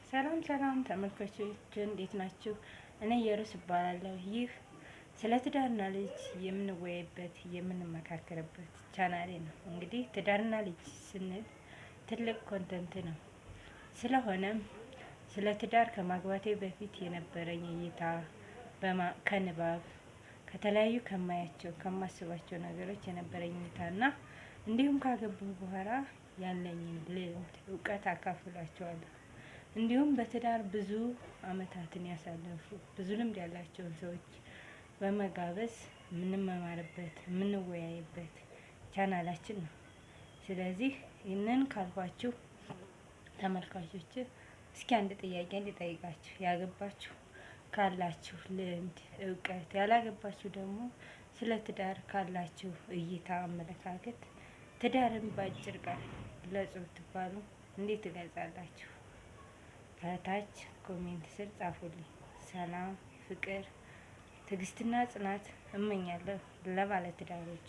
ሰላም ሰላም ተመልካቾች እንዴት ናችሁ? እኔ ኢየሩስ እባላለሁ። ይህ ስለ ትዳርና ልጅ የምንወያይበት የምንመካከርበት ቻናሌ ነው። እንግዲህ ትዳርና ልጅ ስንል ትልቅ ኮንተንት ነው። ስለሆነም ስለ ትዳር ከማግባቴ በፊት የነበረኝ እይታ ከንባብ ከተለያዩ ከማያቸው ከማስባቸው ነገሮች የነበረኝ እይታና እንዲሁም ካገባሁ በኋላ ያለኝን ልምድ እውቀት አካፍላቸዋለሁ። እንዲሁም በትዳር ብዙ አመታትን ያሳለፉ ብዙ ልምድ ያላቸውን ሰዎች በመጋበዝ የምንመማርበት የምንወያይበት ቻናላችን ነው። ስለዚህ ይህንን ካልኳችሁ ተመልካቾች እስኪ አንድ ጥያቄ እንድጠይቃችሁ፣ ያገባችሁ ካላችሁ ልምድ እውቀት፣ ያላገባችሁ ደግሞ ስለ ትዳር ካላችሁ እይታ አመለካከት ትዳርን በአጭር ቃል ግለጹ ብትባሉ እንዴት ትገልጻላችሁ? ከታች ኮሜንት ስር ጻፉልኝ። ሰላም፣ ፍቅር፣ ትዕግስትና ጽናት እመኛለሁ ለባለ ትዳሮች።